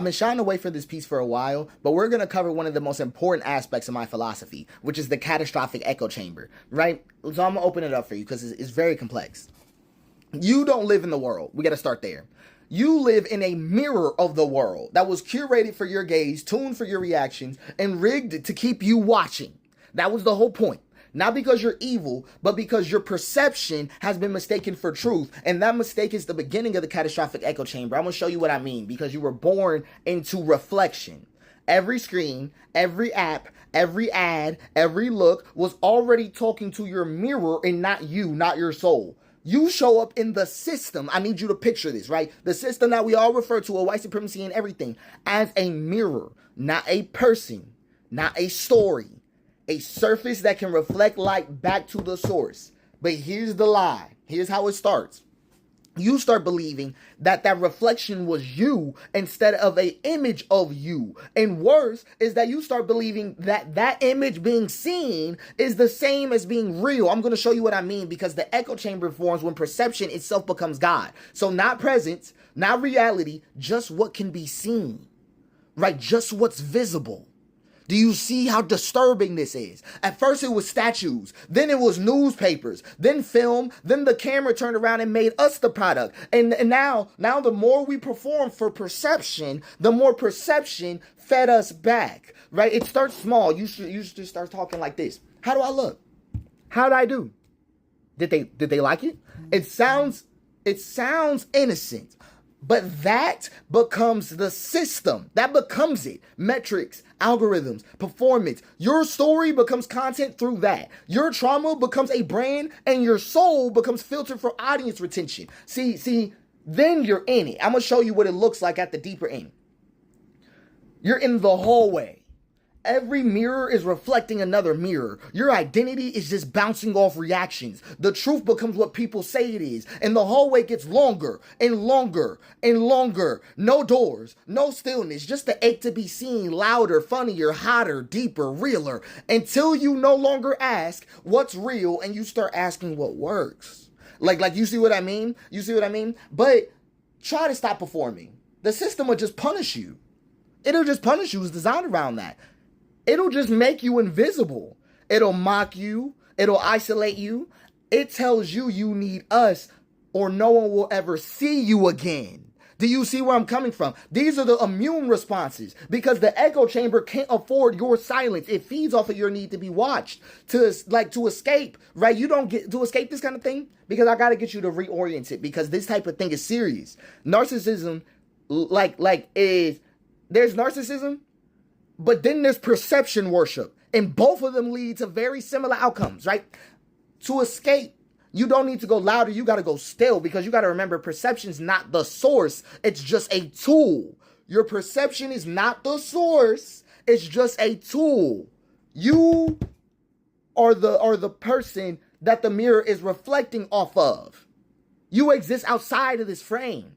been shying away from this piece for a while, but we're going to cover one of the most important aspects of my philosophy, which is the catastrophic echo chamber, right? So I'm going to open it up for you because it's very complex. You don't live in the world. We got to start there. You live in a mirror of the world that was curated for your gaze, tuned for your reactions, and rigged to keep you watching. That was the whole point. Not because you're evil, but because your perception has been mistaken for truth. And that mistake is the beginning of the catastrophic echo chamber. I'm going to show you what I mean, because you were born into reflection. Every screen, every app, every ad, every look was already talking to your mirror and not you, not your soul. You show up in the system. I need you to picture this, right? The system that we all refer to, a white supremacy and everything, as a mirror, not a person, not a story. A surface that can reflect light back to the source. But here's the lie. Here's how it starts. You start believing that that reflection was you instead of an image of you. And worse is that you start believing that that image being seen is the same as being real. I'm going to show you what I mean, because the echo chamber forms when perception itself becomes God. So not presence, not reality, just what can be seen, right? Just what's visible. Do you see how disturbing this is? At first it was statues, then it was newspapers, then film, then the camera turned around and made us the product. And now the more we perform for perception, the more perception fed us back, right? It starts small. You should start talking like this. How do I look? How did I do? Did they like it? It sounds innocent. But that becomes the system. That becomes it. Metrics, algorithms, performance. Your story becomes content through that. Your trauma becomes a brand, and your soul becomes filtered for audience retention. See, then you're in it. I'm going to show you what it looks like at the deeper end. You're in the hallway. Every mirror is reflecting another mirror. Your identity is just bouncing off reactions. The truth becomes what people say it is. And the hallway gets longer and longer and longer. No doors, no stillness, just the ache to be seen, louder, funnier, hotter, deeper, realer, until you no longer ask what's real and you start asking what works. Like you see what I mean? You see what I mean? But try to stop performing. The system will just punish you. It'll just punish you. It's designed around that. It'll just make you invisible. It'll mock you. It'll isolate you. It tells you you need us or no one will ever see you again. Do you see where I'm coming from? These are the immune responses, because the echo chamber can't afford your silence. It feeds off of your need to be watched, to escape, right? You don't get to escape this kind of thing, because I got to get you to reorient it, because this type of thing is serious. Narcissism, there's narcissism, but then there's perception worship. And both of them lead to very similar outcomes, right? To escape, you don't need to go louder. You got to go still, because you got to remember, perception's not the source. It's just a tool. Your perception is not the source. It's just a tool. You are the person that the mirror is reflecting off of. You exist outside of this frame.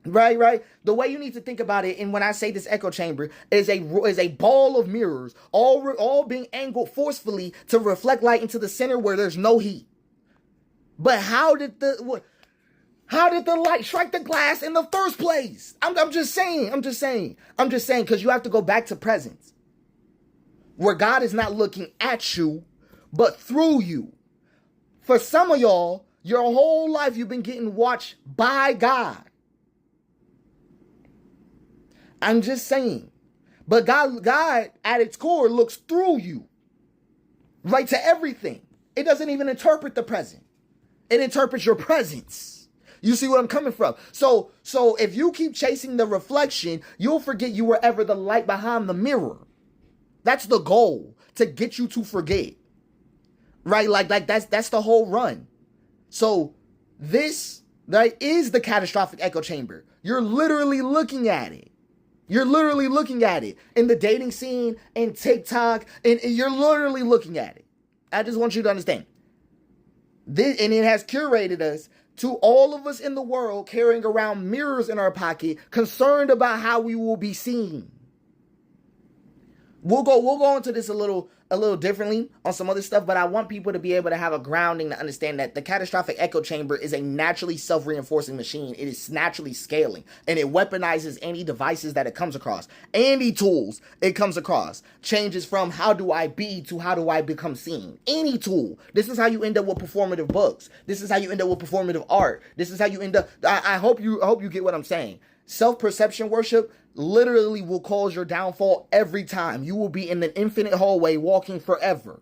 Right. The way you need to think about it, and when I say this echo chamber, is a ball of mirrors, all being angled forcefully to reflect light into the center where there's no heat. But how did the light strike the glass in the first place? I'm just saying, because you have to go back to presence, where God is not looking at you, but through you. For some of y'all, your whole life you've been getting watched by God. I'm just saying. But God at its core looks through you, right, to everything. It doesn't even interpret the present. It interprets your presence. You see what I'm coming from? So if you keep chasing the reflection, you'll forget you were ever the light behind the mirror. That's the goal, to get you to forget. Right? Like that's the whole run. So this, right, is the catastrophic echo chamber. You're literally looking at it. You're literally looking at it in the dating scene, in TikTok, and you're literally looking at it. I just want you to understand. This, and it has curated us to all of us in the world carrying around mirrors in our pocket, concerned about how we will be seen. We'll go into this a little a little differently on some other stuff, but I want people to be able to have a grounding to understand that the catastrophic echo chamber is a naturally self-reinforcing machine. It is naturally scaling, and it weaponizes any devices that it comes across. Any tools it comes across changes from how do I be to how do I become seen. Any tool. This is how you end up with performative books. This is how you end up with performative art. This is how you end up. I hope you get what I'm saying. Self-perception worship literally will cause your downfall every time. You will be in an infinite hallway walking forever.